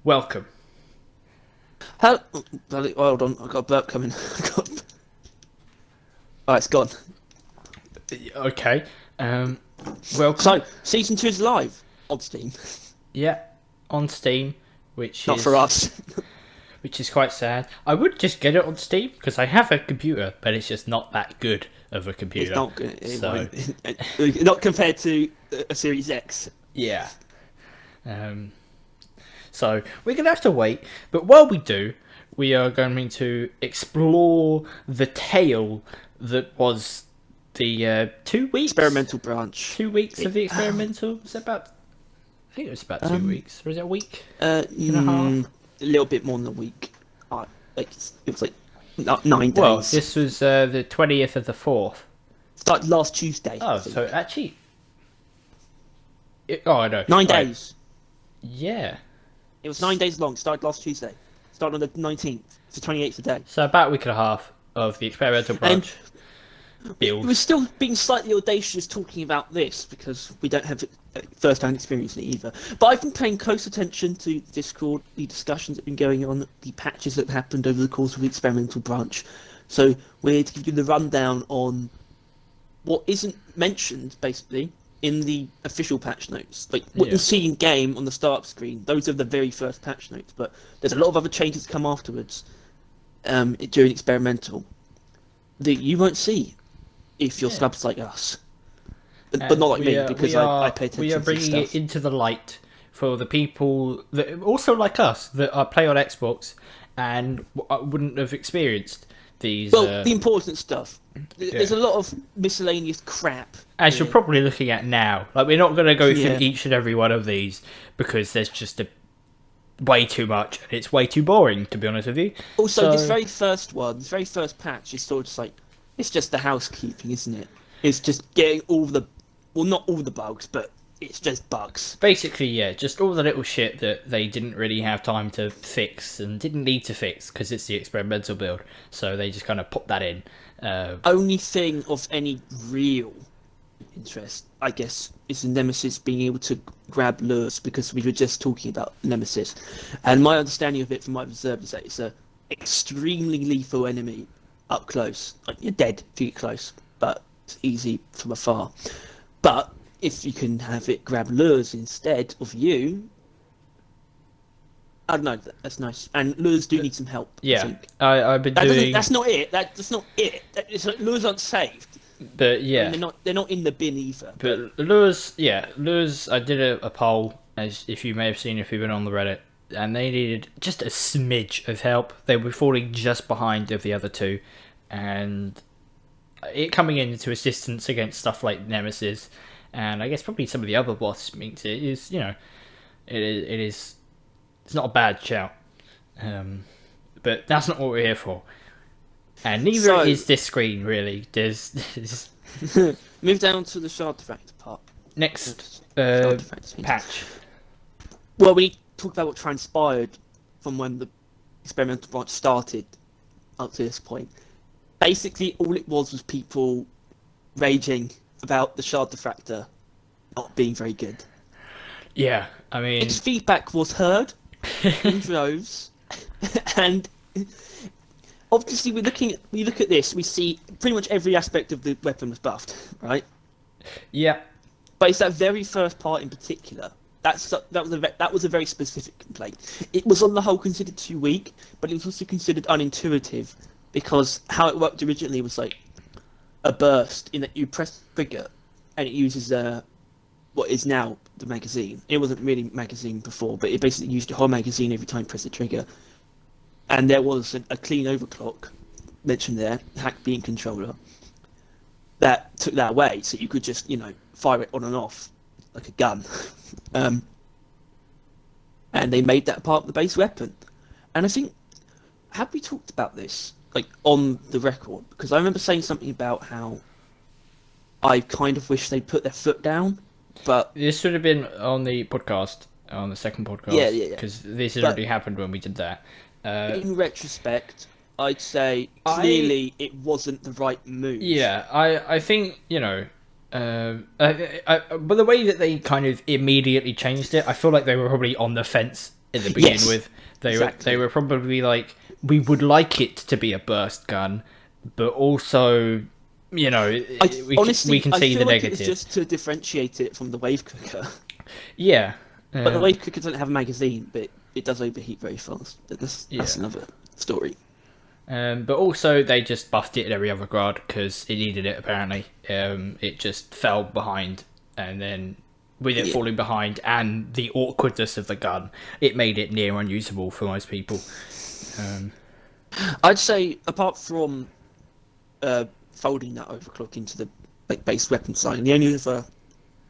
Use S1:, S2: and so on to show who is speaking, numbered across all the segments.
S1: welcome.
S2: How? Hold on, I've got a burp coming. Alright, it's gone.
S1: Okay. Welcome.
S2: So, Season 2 is live on Steam.
S1: Yeah, on Steam, which
S2: Not
S1: is
S2: for us.
S1: which is quite sad. I would just get it on Steam because I have a computer, but it's just not that good of a computer.
S2: It's not good.
S1: So
S2: Not compared to a Series X.
S1: yeah. So we're gonna have to wait. But while we do, we are going to explore the tale that was the 2 weeks
S2: Experimental branch.
S1: 2 weeks of the experimental. Was it about? I think it was about 2 weeks. Or is it a week? And a half?
S2: A little bit more than a week. It was like 9 days.
S1: Well, this was the 20th of the 4th.
S2: Started last Tuesday.
S1: Oh, so actually... I know.
S2: 9
S1: Right.
S2: days.
S1: Yeah.
S2: It was 9 days long. Started last Tuesday. Started on the 19th. It's the 28th today.
S1: So about a week and a half of the experimental branch build.
S2: We're still being slightly audacious talking about this because we don't have first-hand experience in it either. But I've been paying close attention to Discord, the discussions that have been going on, the patches that happened over the course of the experimental branch. So we're here to give you the rundown on what isn't mentioned, basically, in the official patch notes. Like, what you see in game on the start screen, those are the very first patch notes, but there's a lot of other changes to come afterwards during experimental that you won't see if you're snubs like us. But not like me, because I pay attention
S1: We are bringing
S2: to stuff.
S1: it into the light for the people that also like us that play on Xbox and wouldn't have experienced these.
S2: Well, the important stuff. There's a lot of miscellaneous crap.
S1: As you're probably looking at now. Like, we're not going to go through
S2: Yeah.
S1: each and every one of these because there's just way too much and it's way too boring, to be honest with you.
S2: Also, this very first one, this very first patch is sort of just like, it's just the housekeeping, isn't it? It's just getting all the, well, not all the bugs, but it's just bugs.
S1: Basically, yeah, just all the little shit that they didn't really have time to fix and didn't need to fix because it's the experimental build. So they just kind of put that in.
S2: Only thing of any real interest, I guess, is the Nemesis being able to grab lures, because we were just talking about Nemesis. And my understanding of it from what I've observed is that it's a extremely lethal enemy up close. Like, you're dead if you get close, but it's easy from afar. But if you can have it grab lures instead of you, I don't know, that's nice. And lures do need some help.
S1: Yeah,
S2: I think.
S1: I've been doing.
S2: That's not it. That's not it. It's like, lures aren't saved.
S1: But yeah,
S2: And they're not in the bin either.
S1: but lures. I did a poll, as if you may have seen if you've been on the Reddit, and they needed just a smidge of help. They were falling just behind of the other two, and it coming into assistance against stuff like Nemesis, and I guess probably some of the other boss makes it is, it's not a bad shout, but that's not what we're here for, and neither is this screen really. There's
S2: Move down to the shard defractor part.
S1: next
S2: Shard defractor.
S1: patch.
S2: Well, we need to talk about what transpired from when the experimental branch started up to this point. Basically, all it was people raging about the shard diffractor not being very good.
S1: Yeah, I mean,
S2: Its feedback was heard in droves, and obviously we look at this, we see pretty much every aspect of the weapon was buffed, right?
S1: yeah,
S2: But it's that very first part in particular. That was a very specific complaint. It was on the whole considered too weak, but it was also considered unintuitive, because how it worked originally was like a burst in that you press the trigger and it uses what is now the magazine. It wasn't really magazine before, but it basically used your whole magazine every time you press the trigger. And there was a clean overclock mentioned there, hack being controller, that took that away, so you could just, fire it on and off like a gun. And they made that part of the base weapon. And I think, have we talked about this, like, on the record? Because I remember saying something about how I kind of wish they put their foot down, but
S1: this should have been on the podcast, on the second podcast.
S2: Yeah.
S1: Because this had already happened when we did that.
S2: in retrospect, I'd say clearly it wasn't the right move.
S1: Yeah, I think, but the way that they kind of immediately changed it, I feel like they were probably on the fence in the beginning
S2: Yes,
S1: with.
S2: exactly.
S1: They were probably like, we would like it to be a burst gun, but also, you know, we can
S2: I
S1: see
S2: feel
S1: the
S2: like it was
S1: negative.
S2: just to differentiate it from the wave cooker.
S1: Yeah,
S2: But the wave cooker doesn't have a magazine, but it does overheat very fast. That's
S1: yeah.
S2: another story.
S1: But also they just buffed it in every other guard because it needed it apparently. It just fell behind, and then with it
S2: Yeah.
S1: falling behind and the awkwardness of the gun, it made it near unusable for most people.
S2: I'd say apart from folding that overclock into the base weapon side, and the only other,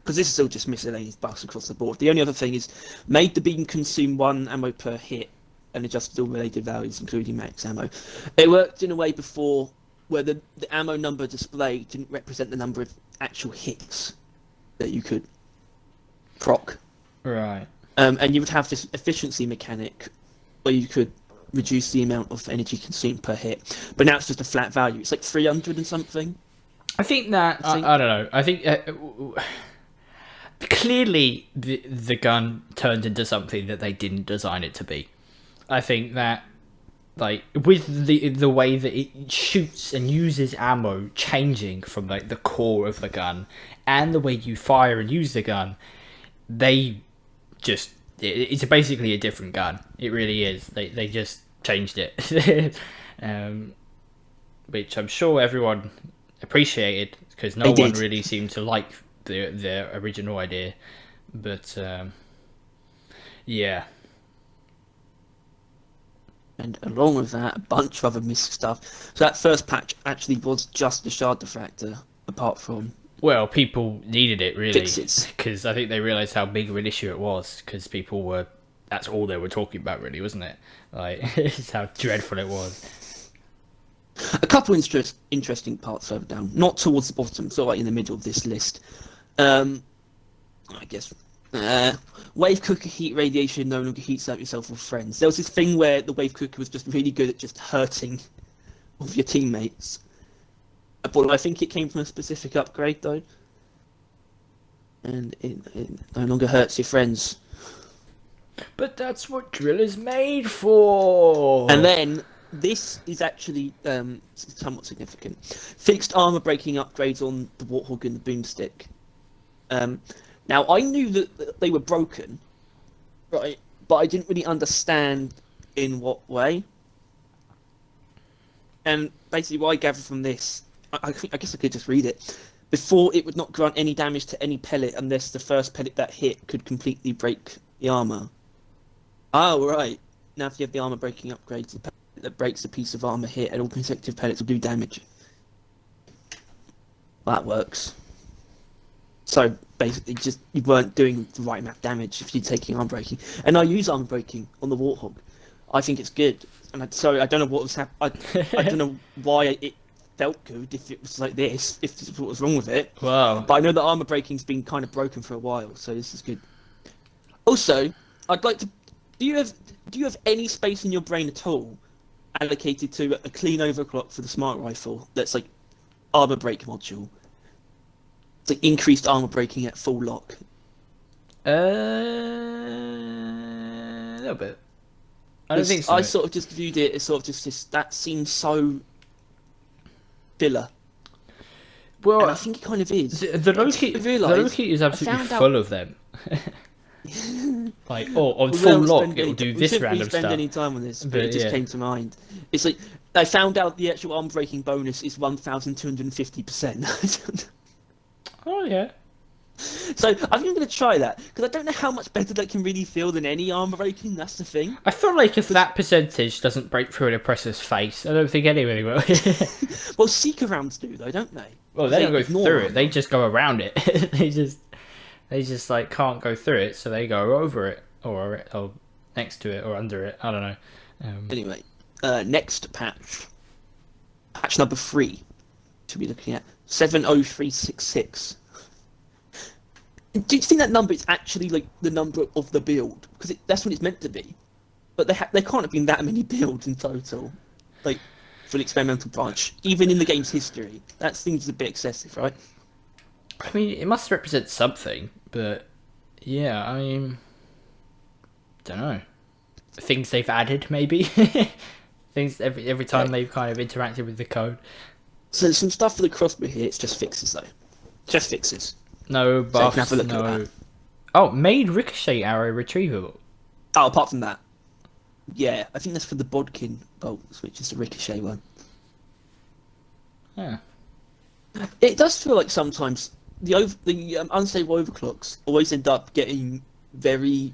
S2: because this is still just miscellaneous buffs across the board. The only other thing is made the beam consume 1 ammo per hit and adjusted all related values, including max ammo. It worked in a way before where the ammo number displayed didn't represent the number of actual hits that you could proc.
S1: Right.
S2: And you would have this efficiency mechanic where you could reduce the amount of energy consumed per hit. But now it's just a flat value. It's like 300 and something.
S1: I think that I don't know. I think clearly the gun turned into something that they didn't design it to be. I think that, like, with the way that it shoots and uses ammo changing from like the core of the gun and the way you fire and use the gun, they just it's basically a different gun. It really is. They just changed it, which I'm sure everyone appreciated because no one really seemed to like their original idea. But yeah.
S2: And along with that, a bunch of other missing stuff. So that first patch actually was just the shard defractor, apart from
S1: Well, people needed it really
S2: fixes.
S1: because I think they realised how big of an issue it was because people were. That's all they were talking about, really, wasn't it? Like, it's how dreadful it was.
S2: A couple interesting parts further down, not towards the bottom, sort of like in the middle of this list. I guess wave cooker heat radiation no longer heats up yourself or friends. There was this thing where the wave cooker was just really good at just hurting all of your teammates. But I think it came from a specific upgrade though, and it no longer hurts your friends.
S1: But that's what drill is made for.
S2: And then this is actually somewhat significant. Fixed armor breaking upgrades on the Warthog and the Boomstick. Now I knew that they were broken, right? But I didn't really understand in what way. And basically, what I gathered from this, I guess I could just read it. Before, it would not grant any damage to any pellet unless the first pellet that hit could completely break the armor. Oh, right. Now if you have the armor breaking upgrades, the pellet that breaks a piece of armor hit and all consecutive pellets will do damage. That works. So basically, just you weren't doing the right amount of damage if you're taking armor breaking. And I use armor breaking on the Warthog. I think it's good. And I don't know what was happening. I don't know why it felt good if it was like this, if this is what was wrong with it.
S1: Wow.
S2: But I know that armor breaking's been kind of broken for a while, so this is good. Also, I'd like to. Do you have any space in your brain at all allocated to a clean overclock for the smart rifle that's like armor break module? It's like increased armor breaking at full lock.
S1: A little bit. I don't think so.
S2: I sort of just viewed it as sort of just that seems so filler.
S1: Well,
S2: and I think it kind of is.
S1: The Loki is absolutely full of them. Like, on full lock, it'll do this random stuff.
S2: We spend any time on this, but it just came to mind. It's like I found out the actual armor breaking bonus is 1,250%.
S1: Oh yeah.
S2: So I think I'm going to try that because I don't know how much better that can really feel than any armor breaking. That's the thing.
S1: I feel like if that percentage doesn't break through an oppressor's face, I don't think anybody will.
S2: Well, Seeker rounds do though, don't they?
S1: Well, they don't go through it. They just go around it. they just like can't go through it, so they go over it or next to it or under it. I don't know.
S2: Anyway, next patch number 3. To be looking at 70366. Do you think that number is actually like the number of the build? Because that's what it's meant to be. But there can't have been that many builds in total, like for the experimental branch, even in the game's history. That seems a bit excessive, right?
S1: I mean, it must represent something, but yeah, I mean, don't know. things they've added, maybe. Things every time they've kind of interacted with the code.
S2: So some stuff for the crossbow here. It's just fixes though. Just fixes.
S1: No
S2: So you can have
S1: buffs,
S2: a look at
S1: no.
S2: that.
S1: Oh, made ricochet arrow retrievable.
S2: Oh, apart from that, yeah, I think that's for the bodkin bolts, which is the ricochet one.
S1: Yeah.
S2: It does feel like sometimes the unstable overclocks always end up getting very.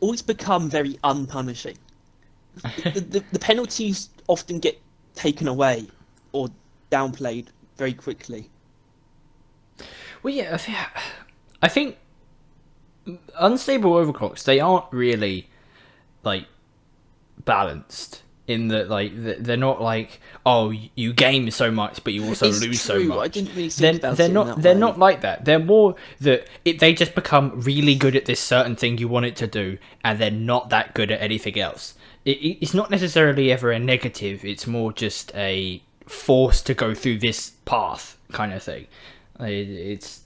S2: Always become very unpunishing. The penalties often get taken away or downplayed very quickly.
S1: Well, yeah, I think unstable overclocks, they aren't really like balanced in that they're not like, oh, you gain so much but you also
S2: It's
S1: lose so
S2: true,
S1: much.
S2: I didn't really think about
S1: they're
S2: it in
S1: not
S2: that
S1: they're
S2: way.
S1: not like that. They're more that they just become really good at this certain thing you want it to do, and they're not that good at anything else. It's not necessarily ever a negative. It's more just a force to go through this path kind of thing. It's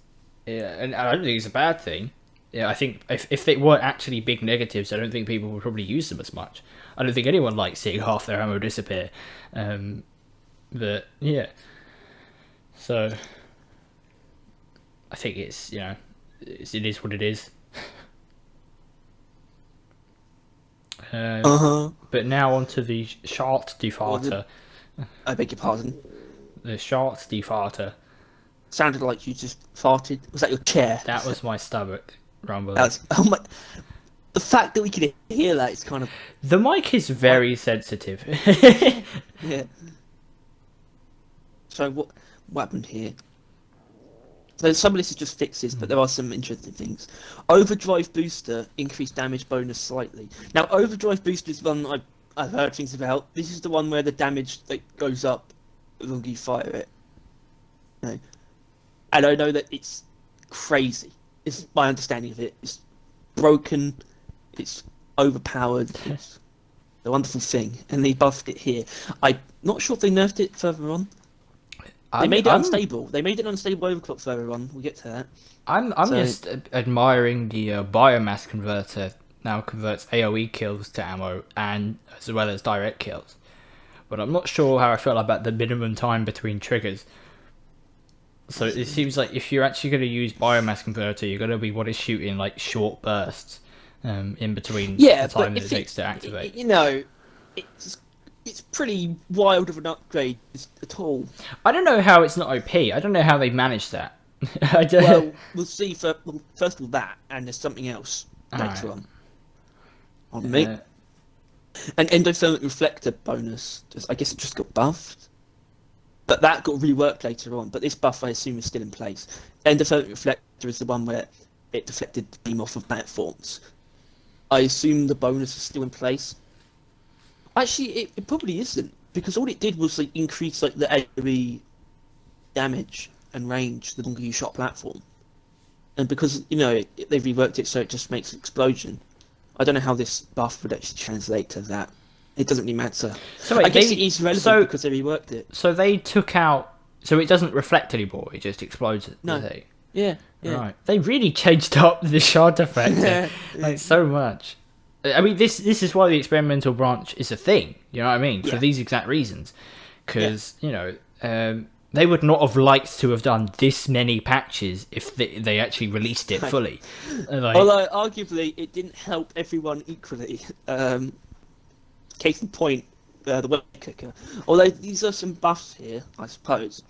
S1: and I don't think it's a bad thing. Yeah, I think if they weren't actually big negatives, I don't think people would probably use them as much. I don't think anyone likes seeing half their ammo disappear. But yeah, so I think it's it is what it is. But now onto the short defractor.
S2: I beg your pardon.
S1: The short defractor.
S2: Sounded like you just farted. Was that your chair?
S1: That was my stomach rumbling.
S2: Oh my! The fact that we can hear that is kind of
S1: The mic is very sensitive.
S2: yeah. So what happened here? So some of this is just fixes, but there are some interesting things. Overdrive booster increased damage bonus slightly. Now overdrive booster is one I've heard things about. This is the one where the damage goes up the longer you fire it. No. And I know that it's crazy. It's my understanding of it. It's broken. It's overpowered. It's a wonderful thing, and they buffed it here. I'm not sure if they nerfed it further on. They made it unstable. They made it unstable overclock further on. We'll get to that.
S1: I'm just admiring the biomass converter. Now converts AoE kills to ammo, and as well as direct kills. But I'm not sure how I feel about the minimum time between triggers. So it seems like if you're actually going to use biomass converter, you're going to be shooting like short bursts in between the time that it takes to activate.
S2: It's pretty wild of an upgrade at all.
S1: I don't know how it's not OP. I don't know how they managed that.
S2: Well, we'll see. First of all, that, and there's something else later on me. An endothermic reflector bonus. I guess it just got buffed. But that got reworked later on. But this buff, I assume, is still in place. Endothermic reflector is the one where it deflected the beam off of platforms. I assume the bonus is still in place. Actually, it probably isn't, because all it did was increase the AoE damage and range the longer you shot platform. And because they've reworked it so it just makes an explosion. I don't know how this buff would actually translate to that. It doesn't really matter. So wait, I guess it is relevant because they reworked it.
S1: So they took out, so it doesn't reflect anymore. It just explodes.
S2: No. Yeah.
S1: Right. They really changed up the shard effect so much. I mean, this is why the experimental branch is a thing. You know what I mean? For these exact reasons, because they would not have liked to have done this many patches if they actually released it fully.
S2: Although arguably it didn't help everyone equally. Case in point, the web clicker. Although these are some buffs here, I suppose.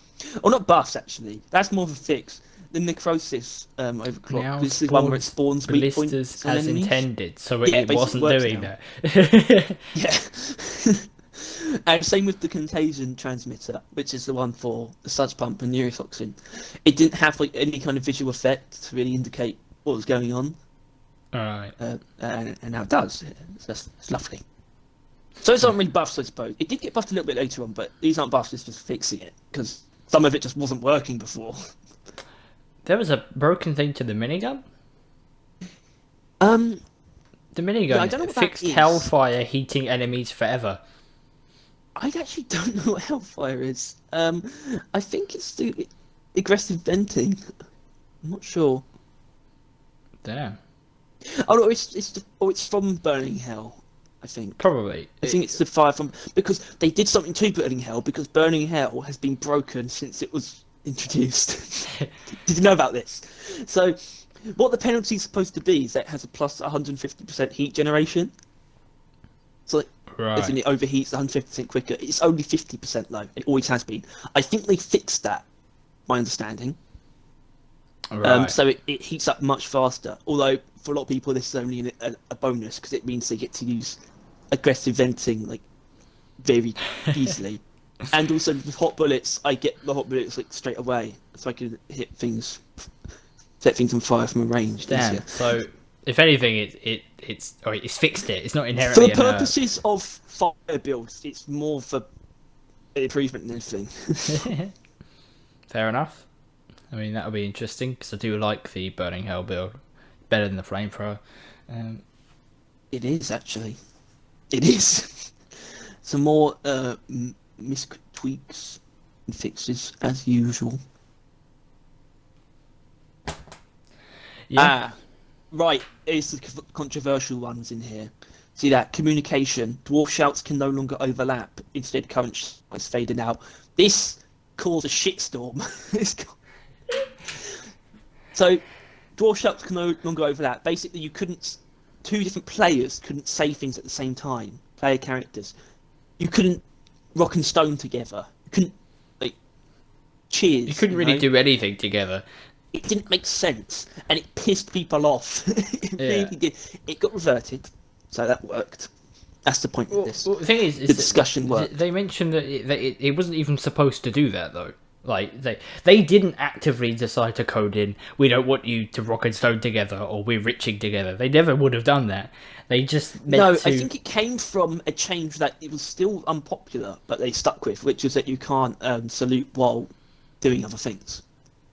S2: Or not buffs actually. That's more of a fix. The necrosis overclock.
S1: Now
S2: this is one where it spawns weak points
S1: blisters
S2: on
S1: as
S2: enemies.
S1: intended, so it wasn't doing
S2: now.
S1: that.
S2: Yeah. And same with the contagion transmitter, which is the one for the sludge pump and neurotoxin. It didn't have any kind of visual effect to really indicate what was going on.
S1: Alright.
S2: And now it does. It's lovely. So it's not really buffs, I suppose. It did get buffed a little bit later on, but these aren't buffs, it's just fixing it, because some of it just wasn't working before.
S1: There was a broken thing to the minigun?
S2: The
S1: minigun
S2: I don't know what
S1: fixed
S2: that is.
S1: hellfire heating enemies forever.
S2: I actually don't know what hellfire is. I think it's the aggressive venting. I'm not sure.
S1: Damn.
S2: Oh no, it's from Burning Hell, I think.
S1: Probably.
S2: I think it's the fire from because they did something to Burning Hell because Burning Hell has been broken since it was introduced. Did you know about this? So, what the penalty is supposed to be is that it has a plus 150% heat generation. So, as in
S1: Right.
S2: it overheats 150% quicker. It's only 50% though. It always has been. I think they fixed that. My understanding.
S1: Right.
S2: So it heats up much faster. Although for a lot of people this is only a bonus because it means they get to use aggressive venting like very easily. And also with hot bullets, I get the hot bullets like straight away, so I can hit things, set things on fire from a range
S1: Damn.
S2: easier.
S1: So, if anything, it's fixed it. It's not
S2: For
S1: inherently
S2: the
S1: a nerf.
S2: purposes of fire builds, it's more for improvement than anything.
S1: Fair enough. I mean, that'll be interesting because I do like the Burning Hell build better than the flamethrower.
S2: It is actually. It is. Some more misc tweaks and fixes as usual.
S1: Yeah.
S2: Right. It's the controversial ones in here. See that communication. Dwarf shouts can no longer overlap. Instead, current shouts fading out. This caused a shitstorm. So, dwarf shouts can no longer overlap. Basically, you couldn't. Two different players couldn't say things at the same time. Player characters. You couldn't rock and stone together. You couldn't like cheers.
S1: You couldn't really do anything together.
S2: It didn't make sense, and it pissed people off. It
S1: Yeah.
S2: really did. It got reverted, so that worked. That's the point of this.
S1: Well, the thing is
S2: The discussion worked.
S1: They mentioned that it wasn't even supposed to do that though. Like they didn't actively decide to code in. We don't want you to rock and stone together, or we're riching together. They never would have done that. They just meant
S2: No,
S1: to.
S2: I think it came from a change that it was still unpopular, but they stuck with, which is that you can't salute while doing other things.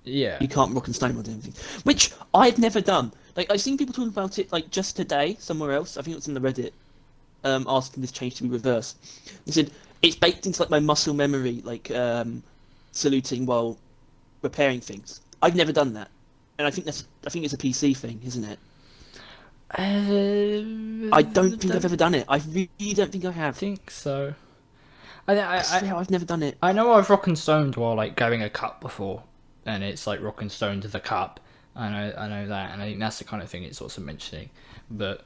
S1: Yeah.
S2: You can't rock and stone while doing anything, which I've never done. Like I've seen people talking about it like just today somewhere else. I think it was in the Reddit, asking this change to be reversed. They said it's baked into like my muscle memory, like saluting while repairing things. I've never done that, and I think it's a PC thing, isn't it? I don't think I've ever done it. I really don't think I have.
S1: think so.
S2: I swear I've never done it.
S1: I know I've rock and stoned while like grabbing a cup before, and it's like rock and stone to the cup. I know that, and I think that's the kind of thing it's also mentioning. But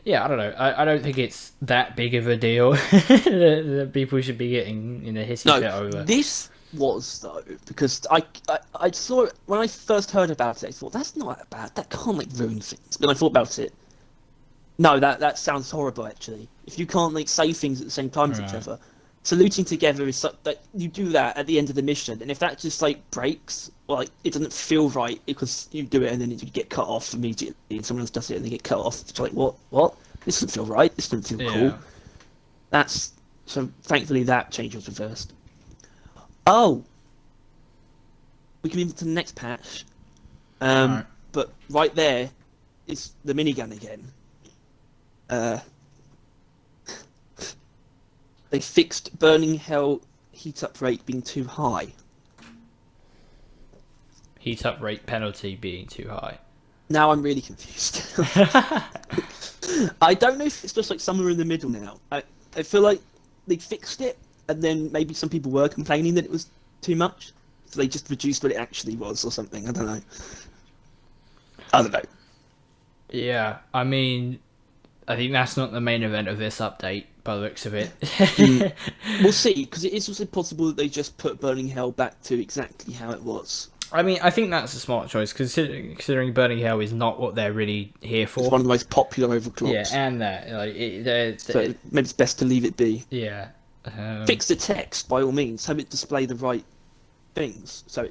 S1: yeah, I don't know. I don't think it's that big of a deal that people should be getting in a hissy fit over.
S2: This was though because I saw it when I first heard about it. I thought that's not that bad. That can't like ruin things. But I thought about it. No, that sounds horrible actually. If you can't like say things at the same time as each other, saluting together is that you do that at the end of the mission, and if that just like breaks, or like it doesn't feel right because you do it and then you get cut off immediately, and someone else does it and they get cut off. It's like what? This doesn't feel right. This doesn't feel cool. That's so. Thankfully, that change was reversed. Oh, we can move to the next patch.
S1: Right.
S2: But right there is the minigun again. They fixed Burning Hell heat up rate being too high.
S1: Heat up rate penalty being too high.
S2: Now I'm really confused. I don't know if it's just like somewhere in the middle now. I feel like they fixed it, and then maybe some people were complaining that it was too much, so they just reduced what it actually was or something. I don't know.
S1: Yeah, I mean, I think that's not the main event of this update, by the looks of it.
S2: We'll see, because it is also possible that they just put Burning Hell back to exactly how it was.
S1: I mean, I think that's a smart choice, considering Burning Hell is not what they're really here for.
S2: It's one of the most popular overclocks.
S1: Yeah, and that like
S2: so maybe it's best to leave it be.
S1: Yeah.
S2: Fix the text by all means. Have it display the right things. So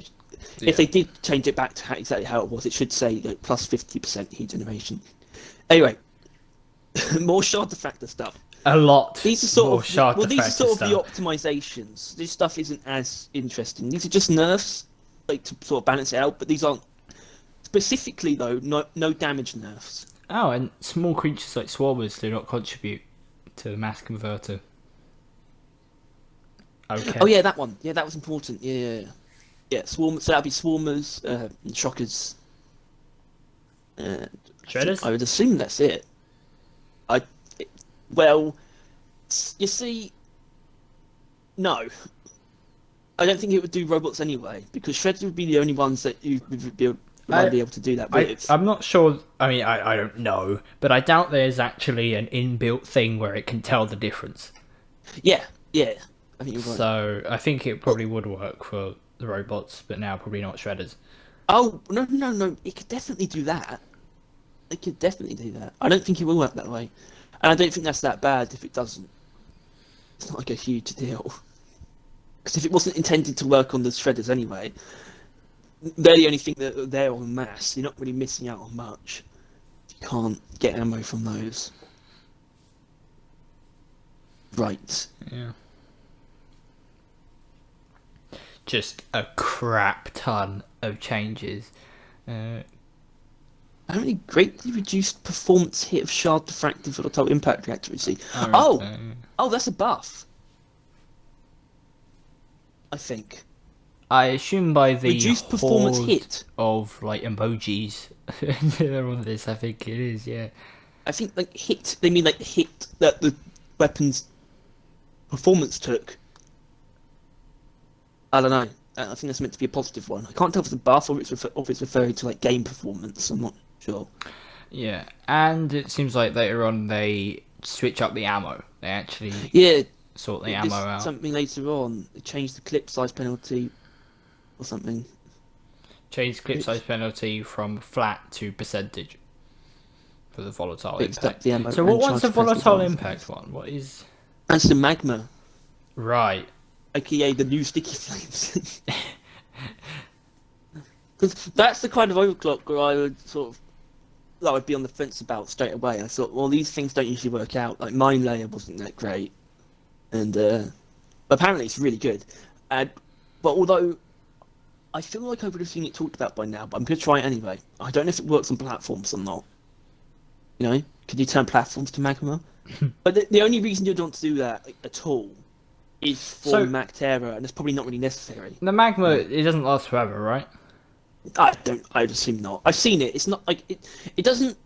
S2: if they did change it back to exactly how it was, it should say like, plus 50% heat generation. Anyway, more shard defractor stuff.
S1: A lot.
S2: These are sort of
S1: these
S2: are sort of the optimizations. This stuff isn't as interesting. These are just nerfs, like to sort of balance it out. But these aren't specifically though. No damage nerfs.
S1: Oh, and small creatures like swarmers do not contribute to the mass converter. Okay.
S2: Oh yeah, that one. Yeah, that was important. Yeah. Swarmers. So that'd be swarmers, and shockers. And
S1: Shredders?
S2: I would assume that's it. I well, you see, no, I don't think it would do robots anyway because shredders would be the only ones that you might
S1: I,
S2: be able to do that with.
S1: I'm not sure. I mean, I don't know, but I doubt there's actually an inbuilt thing where it can tell the difference.
S2: Yeah, yeah, I think you're right.
S1: So I think it probably would work for the robots, but now probably not shredders.
S2: Oh no, no, no! It could definitely do that. It could definitely do that. I don't think it will work that way, and I don't think that's that bad if it doesn't. It's not like a huge deal. Because if it wasn't intended to work on the shredders anyway, they're the only thing that are there en masse. You're not really missing out on much. You can't get ammo from those. Right.
S1: Yeah. Just a crap ton of changes.
S2: Apparently greatly reduced performance hit of shard defractor volatile impact accuracy.
S1: Oh,
S2: Oh, that's a buff. I think.
S1: I assume by the
S2: Reduced performance
S1: horde
S2: hit.
S1: of like emojis that are on this, I think it is. Yeah.
S2: I think like hit. They mean like hit that the weapon's performance took. I don't know. I think that's meant to be a positive one. I can't tell if it's a buff or if it's referring to like game performance. I'm not sure.
S1: Yeah, and it seems like later on they switch up the ammo. They actually
S2: Yeah,
S1: sort the ammo out.
S2: something later on. They changed the clip size penalty or something.
S1: Change clip size penalty from flat to percentage for the volatile
S2: Fixed up
S1: impact.
S2: the ammo
S1: So what
S2: and
S1: one's the
S2: charge capacity
S1: volatile
S2: bonus.
S1: impact one? What is...
S2: That's the magma,
S1: Right.
S2: aka the new sticky flames. Because that's the kind of overclock where I would sort of, that I would be on the fence about straight away. I thought, well, these things don't usually work out. Like mine layer wasn't that great, and but apparently it's really good. And but although I feel like I would have seen it talked about by now, but I'm gonna try it anyway. I don't know if it works on platforms or not. You know, could you turn platforms to magma? But the only reason you don't want to do that like, at all is for
S1: So-
S2: Mac Terror, and it's probably not really necessary.
S1: The magma, it doesn't last forever, right?
S2: I'd assume not. I've seen it. It's not like it. It doesn't.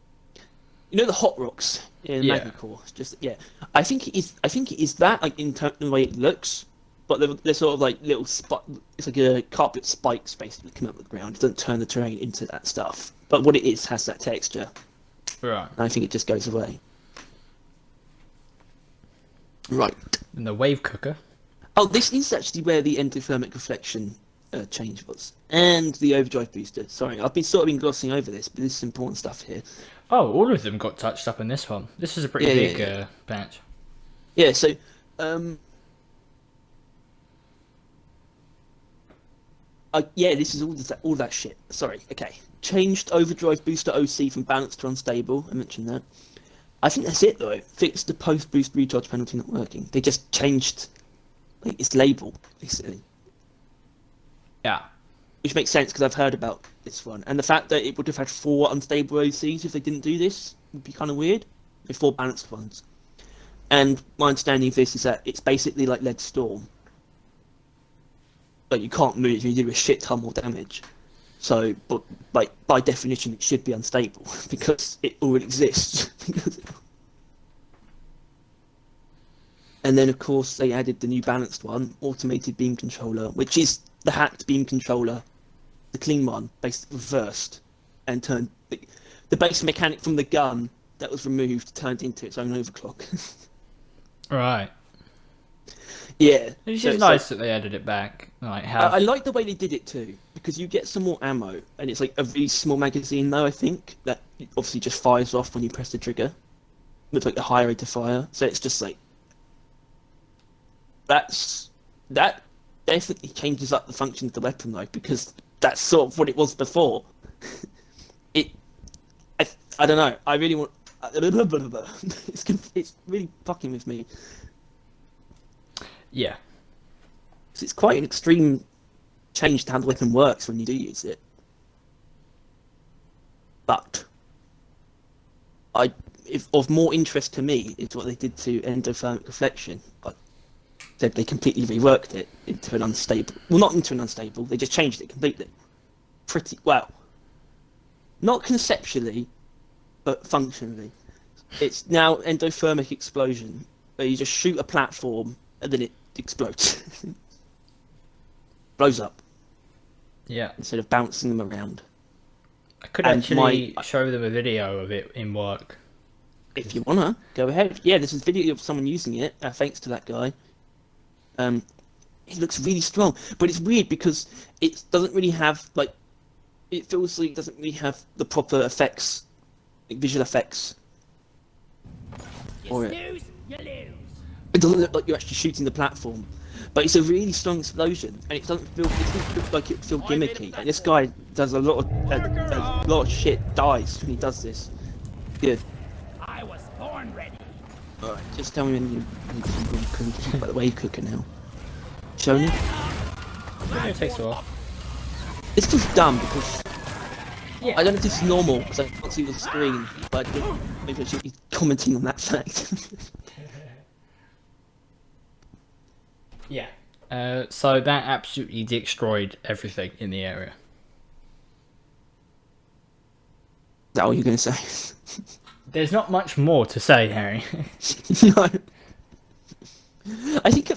S2: You know the hot rocks in
S1: Yeah.
S2: Magma Core. It's just yeah. I think it is. I think it is that like in the way it looks, but they're sort of like little spot. It's like a carpet spikes basically that come up the ground. It doesn't turn the terrain into that stuff. But what it is has that texture,
S1: Right.
S2: and I think it just goes away. Right.
S1: And the wave cooker.
S2: Oh, this is actually where the endothermic reflection change was, and the overdrive booster. Sorry, I've been glossing over this, but this is important stuff here.
S1: Oh, all of them got touched up in this one. This is a pretty
S2: Yeah,
S1: big
S2: yeah.
S1: patch.
S2: Yeah, so yeah, this is all that shit. Sorry. Okay, changed overdrive booster OC from balanced to unstable. I mentioned that. I think that's it though. Fixed the post boost recharge penalty not working. They just changed like its label basically.
S1: Yeah.
S2: Which makes sense because I've heard about this one. And the fact that it would have had 4 unstable OCs if they didn't do this would be kind of weird. With 4 balanced ones. And my understanding of this is that it's basically like Lead Storm. Like you can't move, you do a shit ton more damage. So, but like by definition it should be unstable because it already exists. And then of course they added the new balanced one, automated beam controller, which is the hacked beam controller, the clean one, basically reversed, and turned the base mechanic from the gun that was removed turned into its own overclock.
S1: Right.
S2: Yeah,
S1: It's
S2: so
S1: just
S2: it's
S1: nice that they added it back. Like how
S2: I like the way they did it too, because you get some more ammo, and it's like a really small magazine though, I think, that obviously just fires off when you press the trigger, with like a higher rate of fire, so it's just like, that definitely changes up the function of the weapon though, because that's sort of what it was before. I don't know, I really want, it's really fucking with me.
S1: Yeah.
S2: It's quite an extreme change to how the weapon works when you do use it. But if of more interest to me is what they did to endothermic reflection. Like said, they completely reworked it into an unstable. Well, not into an unstable. They just changed it completely. Pretty well. not conceptually, but functionally. It's now endothermic explosion, where you just shoot a platform and then it explodes. Blows up
S1: Yeah.
S2: instead of bouncing them around.
S1: I could
S2: And
S1: actually show them a video of it in work.
S2: If you wanna, go ahead. Yeah, there's a video of someone using it, thanks to that guy. It looks really strong, but it's weird because it doesn't really have, like, it feels like it doesn't really have the proper effects, like visual effects.
S3: You snooze, you lose.
S2: It doesn't look like you're actually shooting the platform, but it's a really strong explosion, and it doesn't feel like it would feel gimmicky. And this guy does a lot of shit dies when he does this. Good.
S3: I was born ready.
S2: All right, just tell me when you can talk about the wave cooker now. Show me.
S1: It takes a while.
S2: It's just dumb because
S1: Yeah.
S2: I don't know if this is normal because I can't see the screen, but maybe I should be commenting on that fact.
S1: Yeah. So that absolutely destroyed everything in the area.
S2: Is that all you're going to say?
S1: There's not much more to say, Harry.
S2: No. I think,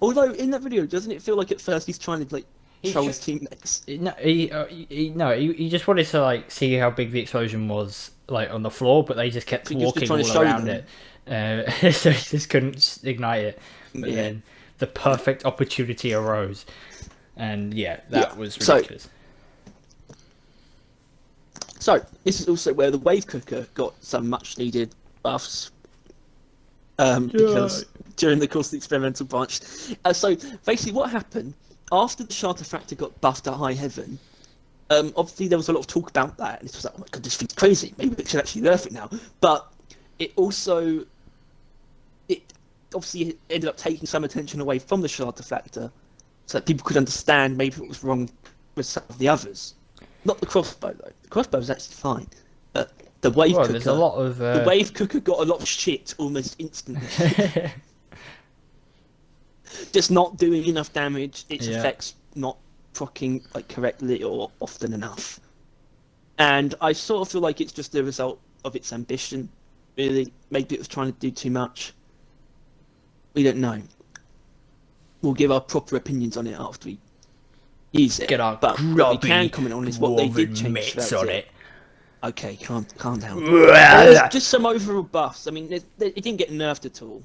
S2: although in that video, doesn't it feel like at first he's trying to like troll his teammates?
S1: No, he just wanted to like see how big the explosion was, like on the floor, but they just kept
S2: So he was just
S1: walking
S2: trying to
S1: all
S2: show
S1: around
S2: them.
S1: it, so he just couldn't ignite it. But
S2: Yeah.
S1: then the perfect opportunity arose, and that
S2: Yeah,
S1: was
S2: so-
S1: ridiculous.
S2: So this is also where the wave cooker got some much needed buffs. Because during the course of the experimental branch, so basically what happened after the shard defractor got buffed at high heaven, obviously there was a lot of talk about that, and it was like, oh my god, this thing's crazy. Maybe we should actually nerf it now. But it obviously ended up taking some attention away from the shard defractor, so that people could understand maybe what was wrong with some of the others. Not the crossbow though. The crossbow was actually fine, but the wave cooker.
S1: There's a lot of
S2: The wave cooker got a lot of shit almost instantly. Just not doing enough damage. Its effects not proccing like correctly or often enough. And I sort of feel like it's just the result of its ambition. Really, maybe it was trying to do too much. We don't know. We'll give our proper opinions on it after we use it.
S1: Get our
S2: but what we can comment on is what they did change
S1: mitts
S2: throughout
S1: on
S2: it.
S1: it.
S2: Okay, calm down. There's just some overall buffs. I mean, it didn't get nerfed at all.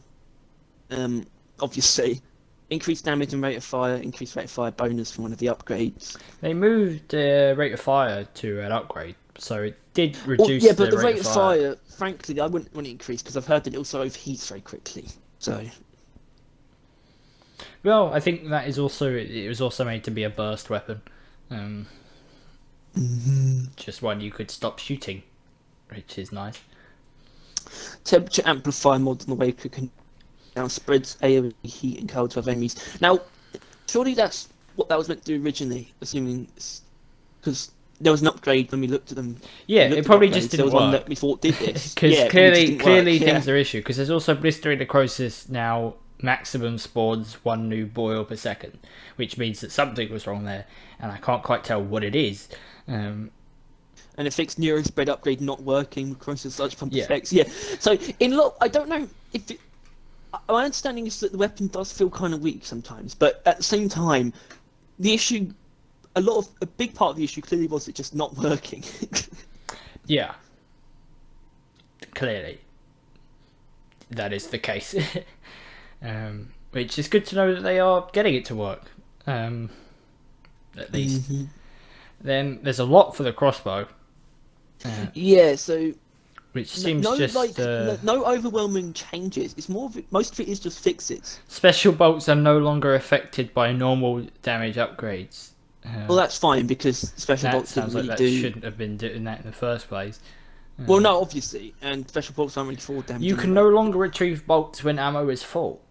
S2: Obviously, increased damage and rate of fire, increased rate of fire bonus from one of the upgrades.
S1: They moved rate of fire to an upgrade, so it did reduce
S2: Yeah, but the
S1: rate
S2: rate of fire, frankly, I wouldn't want it increased because I've heard that it also overheats very quickly. So,
S1: well, I think that is also it was also made to be a burst weapon. Just one you could stop shooting, which is nice.
S2: temperature amplifier mod on the wave cooker now spreads AoE heat and cold to other enemies. Now, surely that's what that was meant to do originally, assuming because there was an upgrade when we looked at them.
S1: Yeah, it probably just
S2: there
S1: didn't
S2: was one
S1: work.
S2: that we thought did this.
S1: Because
S2: Yeah, it
S1: clearly
S2: just didn't work,
S1: things are issue. Because there's also blistering necrosis now maximum spawns one new boil per second, which means that something was wrong there, and I can't quite tell what it is.
S2: And it fixed neuro spread upgrade not working with crisis large pump
S1: Yeah.
S2: effects. Yeah. So in lot, I don't know if it, my understanding is that the weapon does feel kind of weak sometimes, but at the same time, the issue, a big part of the issue clearly was it just not working.
S1: Yeah, clearly that is the case. Which is good to know that they are getting it to work. At least. Then there's a lot for the crossbow.
S2: Yeah. So.
S1: Which seems
S2: no,
S1: just
S2: no overwhelming changes. It's more of it, most of it is just fixes.
S1: special bolts are no longer affected by normal damage upgrades.
S2: Well, that's fine because special
S1: That
S2: bolts didn't
S1: sounds like
S2: really
S1: that
S2: do.
S1: shouldn't have been doing that in the first place.
S2: Well, no, obviously, and special bolts aren't really forward damage.
S1: You can
S2: anyway.
S1: no longer retrieve bolts when ammo is full.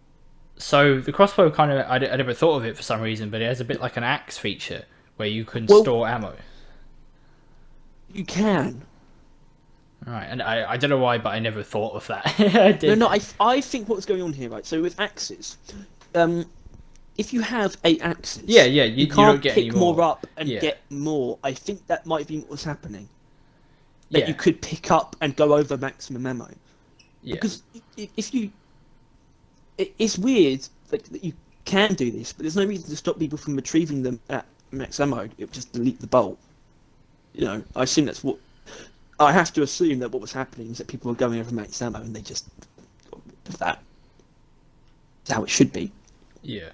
S1: So the crossbow kind of, I never thought of it for some reason, but it has a bit like an axe feature where you can store ammo.
S2: You can.
S1: Right, and I don't know why, but I never thought of that. I did.
S2: No, I think what's going on here, right? So with axes, if you have 8 axes,
S1: you
S2: you
S1: don't
S2: can't
S1: get
S2: pick
S1: any more.
S2: more up and
S1: Yeah.
S2: get more. I think that might be what was happening. that
S1: Yeah.
S2: you could pick up and go over maximum ammo.
S1: Yeah.
S2: Because if you, it's weird that you can do this, but there's no reason to stop people from retrieving them at max ammo. It would just delete the bolt. You know, I assume that's what. I have to assume that what was happening is that people were going over max ammo and they just that's how it should be.
S1: Yeah.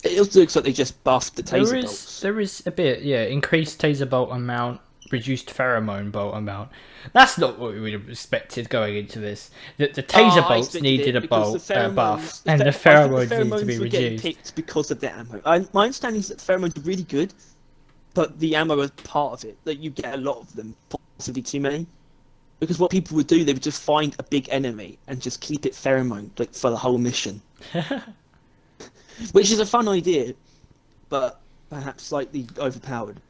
S2: It also looks like they just buffed the taser bolts.
S1: There is a bit, yeah, increased taser bolt amount, reduced pheromone bolt amount. That's not what we would have expected going into this. The taser
S2: I
S1: bolts
S2: expected
S1: needed
S2: it
S1: a
S2: because the
S1: buff,
S2: pheromones-
S1: and the
S2: I think
S1: pheromones
S2: the
S1: needed to
S2: pheromones
S1: be
S2: were getting
S1: reduced.
S2: picked because of the ammo. My understanding is that the pheromones are really good, but the ammo is part of it. That you get a lot of them, possibly too many. Because what people would do, they would just find a big enemy and just keep it pheromone like for the whole mission, which is a fun idea, but perhaps slightly overpowered.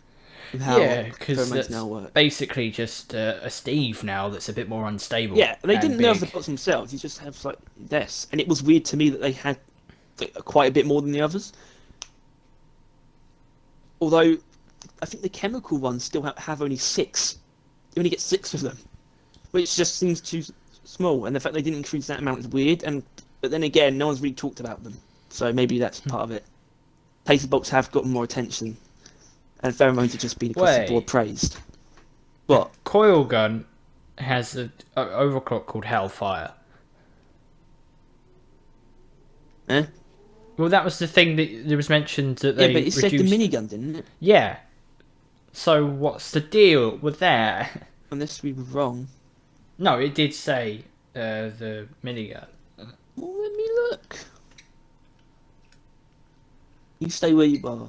S2: With how
S1: Yeah, because
S2: pheromones
S1: that's
S2: now work.
S1: basically just a Steve now that's a bit more unstable.
S2: Yeah, they
S1: and
S2: didn't nerf the
S1: big.
S2: bots themselves. You just have like this, and it was weird to me that they had like, quite a bit more than the others. Although, I think the chemical ones still have only 6. You only get 6 of them, which just seems too small. And the fact they didn't increase that amount is weird. But then again, no one's really talked about them, so maybe that's part of it. Taser bolts have gotten more attention, and pheromones have just been across the board praised. What?
S1: Coil gun has an overclock called Hellfire.
S2: Eh?
S1: Well, that was the thing that there was mentioned that
S2: Yeah,
S1: they
S2: but it said the
S1: reduced.
S2: minigun, didn't it?
S1: Yeah. So what's the deal with that?
S2: Unless we were wrong.
S1: No, it did say the minigun.
S2: Well, let me look. You stay where you are.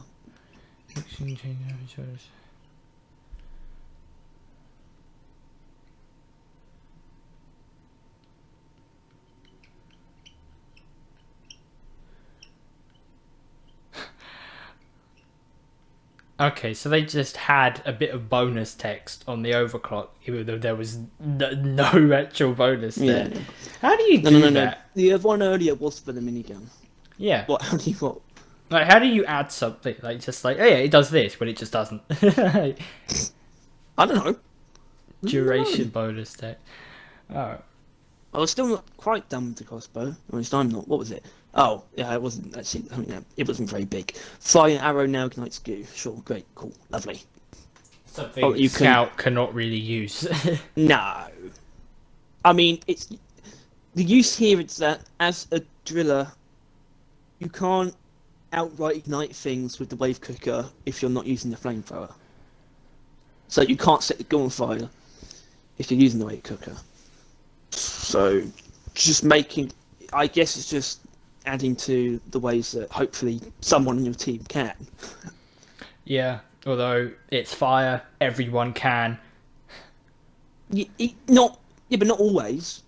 S1: Okay, so they just had a bit of bonus text on the overclock, even though there was no actual bonus there.
S2: Yeah.
S1: How do you do
S2: No.
S1: that?
S2: The one earlier was for the minigun.
S1: Yeah.
S2: What? How do you what?
S1: Like, how do you add something like just like, oh yeah, it does this, but it just doesn't.
S2: I don't know.
S1: Duration bonus text. Oh,
S2: I was still not quite done with the crossbow. Or at least I'm not. What was it? Oh, yeah, it wasn't actually. I mean, it wasn't very big. Fire arrow now ignites goo. Sure, great, cool, lovely.
S1: something
S2: Oh, you can-
S1: Scout cannot really use.
S2: No. I mean, it's the use here is that as a driller, you can't outright ignite things with the wave cooker if you're not using the flamethrower. So you can't set the gun on fire if you're using the wave cooker. So just making, I guess it's just adding to the ways that hopefully someone in your team can.
S1: Yeah, although it's fire, everyone can.
S2: But not always.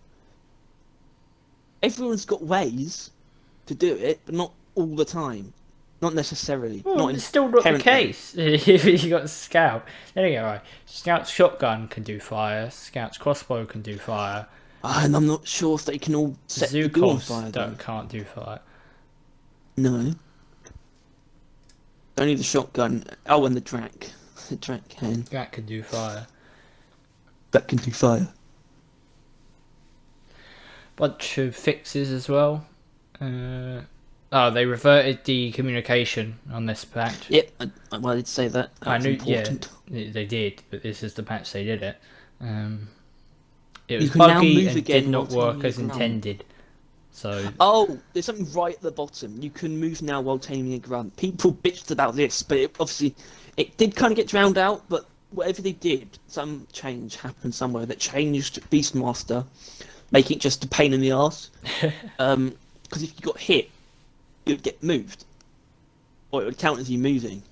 S2: Everyone's got ways to do it, but not all the time. Not necessarily.
S1: Well,
S2: not
S1: it's still not the
S2: inherently.
S1: case. If you got Scout, there you go. Right. Scout's shotgun can do fire. Scout's crossbow can do fire.
S2: And I'm not sure if they can all set the gun on fire. Though.
S1: Can't do fire.
S2: No. Only the shotgun. Oh, and the Drac. The Drac can.
S1: That can do fire.
S2: That can do fire.
S1: Bunch of fixes as well. They reverted the communication on this patch.
S2: Yep, I did say that.
S1: I knew,
S2: important.
S1: yeah, they did, but this is the patch they did it. It was
S2: You can now
S1: buggy
S2: move
S1: and
S2: again
S1: did not
S2: while
S1: work
S2: taming
S1: as
S2: a grunt.
S1: intended. So
S2: Oh, there's something right at the bottom. You can move now while taming a grunt. People bitched about this, but it did kind of get drowned out. But whatever they did, some change happened somewhere that changed Beastmaster, making it just a pain in the arse. Because if you got hit, you'd get moved, or it would count as you moving,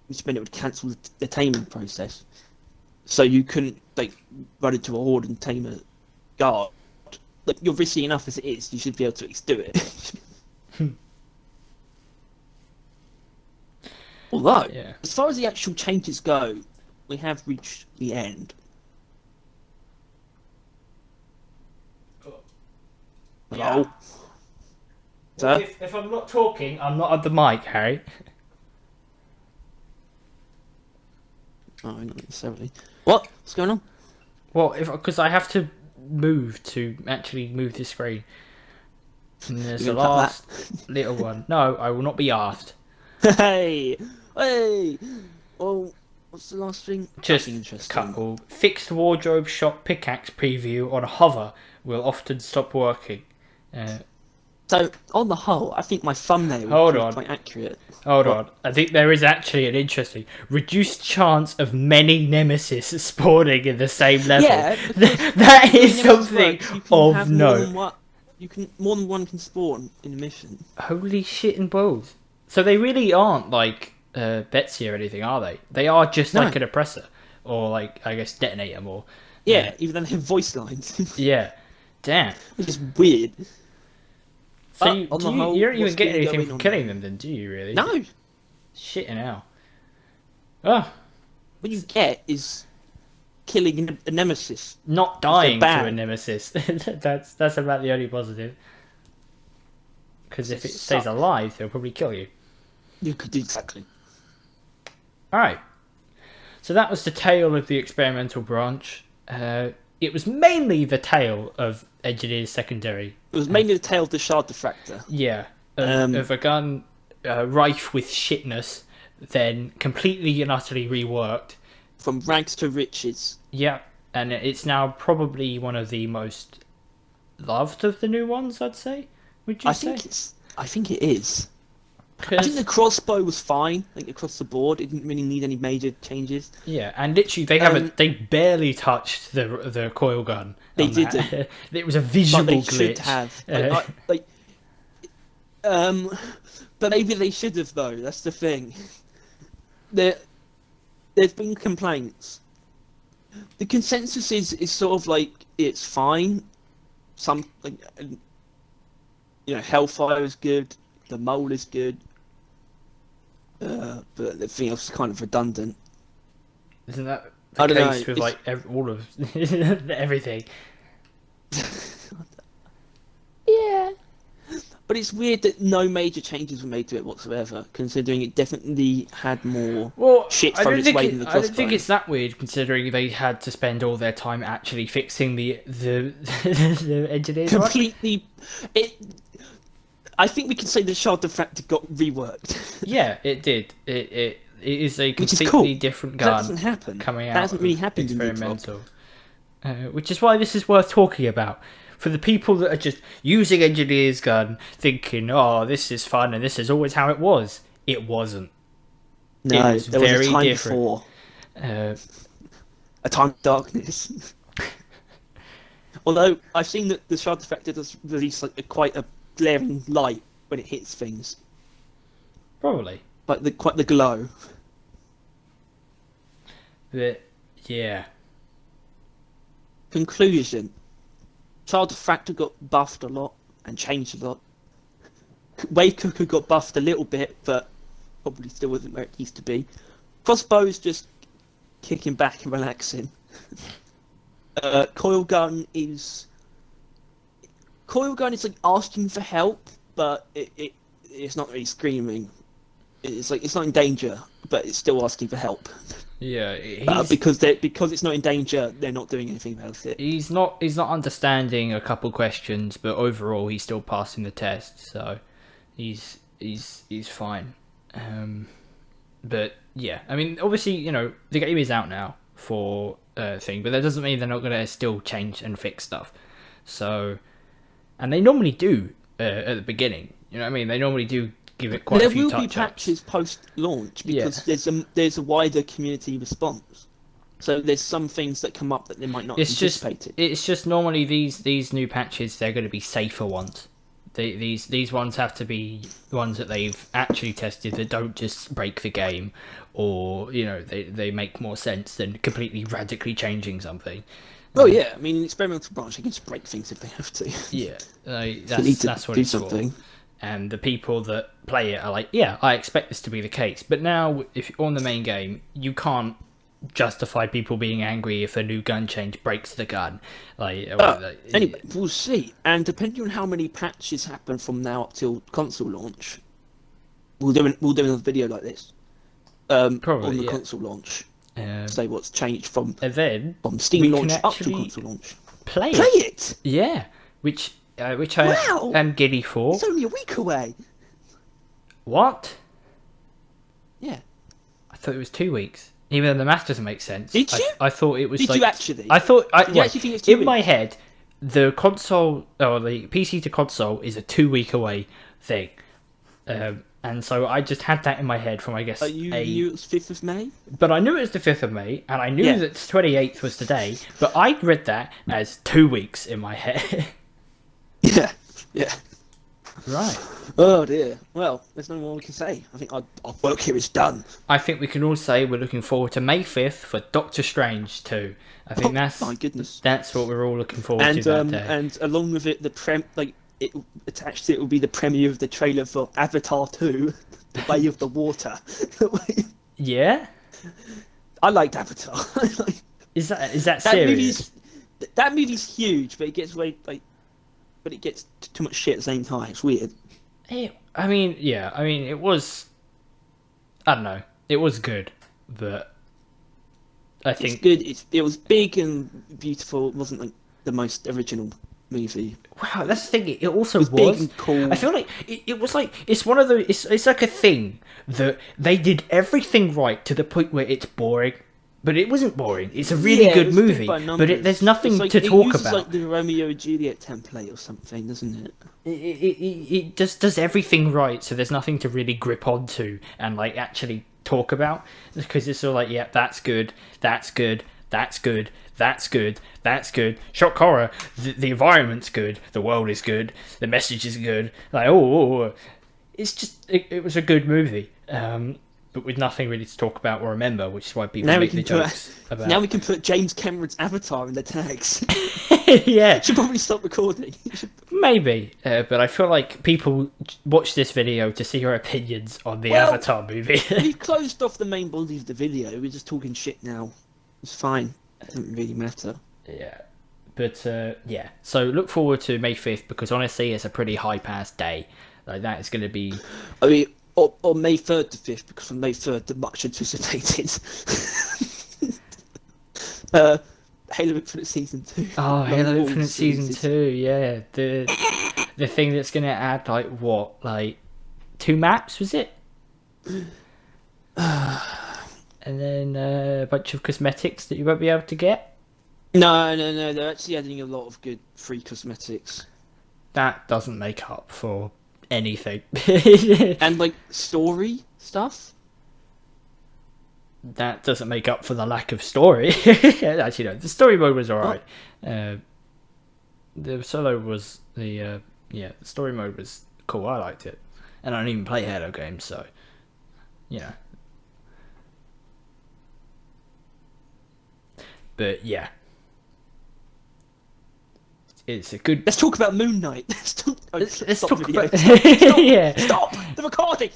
S2: which meant it would cancel the taming process. So you couldn't run into a horde and tame a guard. Like, you're risky enough as it is. You should be able to at least do it. Although,
S1: yeah,
S2: as far as the actual changes go, we have reached the end.
S1: Yeah.
S2: Oh. Sir?
S1: If I'm not talking, I'm not at the mic, Harry.
S2: Oh, not necessarily. What? What's going on?
S1: Well, because I have to move to actually move the screen. And there's the
S2: You're gonna cut
S1: last little one. No, I will not be asked.
S2: Hey! Hey! Well, what's the last thing?
S1: Just
S2: Nothing
S1: a
S2: interesting.
S1: couple. Fixed wardrobe shop pickaxe preview on hover will often stop working.
S2: So, on the whole, I think my thumbnail
S1: Hold
S2: was
S1: on.
S2: quite accurate.
S1: Hold
S2: What?
S1: on. I think there is actually an interesting reduced chance of many Nemesis spawning in the same level.
S2: Yeah,
S1: That
S2: The way
S1: is
S2: Nemesis
S1: something
S2: works, you can have
S1: of
S2: more
S1: note.
S2: than one. More than one can spawn in a mission.
S1: Holy shit and balls. So they really aren't like Betsy or anything, are they? They are just
S2: No.
S1: like an oppressor. Or like, I guess, detonator more.
S2: Yeah, even though they have voice lines,
S1: Yeah. Damn.
S2: which is weird.
S1: So
S2: But
S1: you,
S2: on the
S1: do you,
S2: whole,
S1: you don't even
S2: what's
S1: get
S2: been
S1: anything
S2: going
S1: from
S2: on
S1: killing
S2: there?
S1: them then, do you really?
S2: No,
S1: Shit and hell. Oh,
S2: what you get is killing a nemesis.
S1: not dying to
S2: bad.
S1: a nemesis. That's about the only positive. Because if it stays
S2: Suck.
S1: alive, they'll probably kill you.
S2: You could do exactly.
S1: Alright. So that was the tale of the experimental branch. It was mainly the tale of Engineer's Secondary.
S2: It was mainly the tale of the shard diffractor.
S1: Yeah.
S2: Um,
S1: Of a gun rife with shitness, then completely and utterly reworked.
S2: From rags to riches.
S1: Yeah. And it's now probably one of the most loved of the new ones, I'd say. Would you say?
S2: I think it is. I
S1: 'Cause-
S2: think the crossbow was fine. I think across the board, it didn't really need any major changes.
S1: Yeah, and literally they barely touched the coil gun.
S2: They
S1: on that.
S2: didn't.
S1: It was a visual
S2: But they
S1: glitch.
S2: should have. But maybe they should have though. That's the thing. There's been complaints. The consensus is sort of like it's fine. Some Hellfire is good. The mole is good. But everything else is kind of redundant.
S1: Isn't that
S2: I
S1: the
S2: don't know,
S1: case with
S2: it's-
S1: like all of everything?
S2: Yeah. But it's weird that no major changes were made to it whatsoever, considering it definitely had more
S1: Well,
S2: shit
S1: I
S2: thrown
S1: don't
S2: its
S1: think
S2: way than the
S1: I don't
S2: crossbow.
S1: think it's that weird considering they had to spend all their time actually fixing the the engineers. one.
S2: Completely. I think we can say the shard diffractor got reworked.
S1: Yeah, it did. It is a
S2: Which is
S1: completely
S2: cool.
S1: different
S2: That
S1: gun.
S2: doesn't happen.
S1: Coming out
S2: That hasn't really
S1: of
S2: happened in New Prop.
S1: experimental, which is why this is worth talking about. For the people that are just using Engineer's gun, thinking, "Oh, this is fun and this is always how it was," it wasn't.
S2: No,
S1: It was
S2: there was
S1: very
S2: a time
S1: different.
S2: before.
S1: Uh,
S2: A time of darkness. Although I've seen that the shard diffractor does release like quite a glaring light when it hits things,
S1: probably,
S2: like quite the glow.
S1: but yeah,
S2: Conclusion: Shard diffractor got buffed a lot and changed a lot. Wave cooker got buffed a little bit, but probably still wasn't where it used to be. Crossbow is just kicking back and relaxing. Coil gun is like asking for help, but it's not really screaming. It's like it's not in danger, but it's still asking for help.
S1: yeah.
S2: Because it's not in danger, they're not doing anything about it.
S1: He's not understanding a couple questions, but overall he's still passing the test, so he's fine. But yeah, I mean, obviously, the game is out now for thing, but that doesn't mean they're not going to still change and fix stuff. So, and they normally do at the beginning. You know what I mean? They normally do give it quite a few
S2: There will be
S1: touch-ups.
S2: patches post-launch
S1: Yeah.
S2: because there's a wider community response. So there's some things that come up that they might not
S1: It's just
S2: anticipate.
S1: it's just normally these new patches, they're going to be safer ones. These ones have to be ones that they've actually tested that don't just break the game, or they make more sense than completely radically changing something.
S2: Oh yeah, I mean, in experimental branch, they can just break things if they have to.
S1: Yeah,
S2: They need to
S1: that's what
S2: do
S1: it's
S2: something.
S1: for. And the people that play it are like, yeah, I expect this to be the case. But now, if you're on the main game, you can't justify people being angry if a new gun change breaks the gun.
S2: Anyway, we'll see. And depending on how many patches happen from now up till console launch, we'll do another video like this. On
S1: Probably,
S2: the
S1: yeah.
S2: console launch. say what's changed from
S1: And then
S2: Steam
S1: we
S2: launch
S1: can
S2: up to
S1: actually
S2: console launch.
S1: play
S2: Play
S1: it.
S2: it.
S1: Yeah, which I
S2: Wow.
S1: am giddy for.
S2: It's only a week away.
S1: What?
S2: Yeah.
S1: I thought it was 2 weeks. Even though the math doesn't make sense.
S2: Did you?
S1: I thought it was
S2: Did
S1: like.
S2: you actually?
S1: I thought.
S2: Did you actually think it's 2
S1: in my
S2: weeks?
S1: head, the console or the PC to console is a 2 week away thing, and so I just had that in my head from I guess
S2: You knew it was 5th of May?
S1: But I knew it was the 5th of May, and I knew
S2: Yeah.
S1: that the 28th was today. But I read that as 2 weeks in my head.
S2: Yeah. Yeah.
S1: Right.
S2: Oh dear. Well, there's no more we can say. I think our work here is done.
S1: I think we can all say we're looking forward to May 5th for Doctor Strange 2. I think
S2: My goodness.
S1: that's what we're all looking forward
S2: And
S1: to that day.
S2: and along with it, attached to it will be the premiere of the trailer for Avatar 2, The Way of the Water.
S1: Yeah?
S2: I liked Avatar.
S1: Is that
S2: that
S1: serious?
S2: movie's huge, but it gets but it gets too much shit at the same time. It's weird.
S1: I mean, it was... I don't know. It was good, but... I think...
S2: It's good. It was big and beautiful. It wasn't like the most original movie.
S1: Wow, that's the thing. It also
S2: was big and cool.
S1: I feel like it was like it's one of the. It's like a thing that they did everything right to the point where it's boring, but it wasn't boring. It's a really
S2: Yeah, it
S1: good
S2: was big
S1: movie,
S2: by
S1: but
S2: numbers.
S1: there's nothing
S2: It's like,
S1: to talk
S2: it uses
S1: about.
S2: like the Romeo and Juliet template or something, doesn't it?
S1: It just does everything right, so there's nothing to really grip onto and like actually talk about because it's all like, yeah, that's good, that's good, that's good, that's good, that's good. Shock horror, the environment's good, the world is good, the message is good. Like, it's just it was a good movie, but with nothing really to talk about or remember, which is why people make the jokes about.
S2: Now we can put James Cameron's Avatar in the tags.
S1: Yeah,
S2: Should probably stop recording.
S1: maybe, but I feel like people watch this video to see your opinions on the Avatar movie.
S2: We've closed off the main body of the video. We're just talking shit now. It's fine. It doesn't really matter.
S1: Yeah, but yeah. So look forward to May 5th because honestly, it's a pretty hype-ass day. Like that is going to be.
S2: I mean, or May 3rd to 5th, because on May 3rd, the much anticipated Halo Infinite Season 2.
S1: Oh, Halo
S2: Long
S1: Infinite Season 2, yeah. The thing that's going to add, like, what? Like, 2 maps, was it? And then a bunch of cosmetics that you won't be able to get?
S2: No, they're actually adding a lot of good free cosmetics.
S1: That doesn't make up for anything.
S2: And, like, story stuff?
S1: That doesn't make up for the lack of story. Actually, no, the story mode was alright. The solo was the story mode was cool. I liked it, and I don't even play Halo games, so you know. But yeah, it's a good.
S2: Let's talk about Moon Knight.
S1: Let's
S2: Stop
S1: talk
S2: the video.
S1: about.
S2: Stop.
S1: Yeah.
S2: Stop the recording.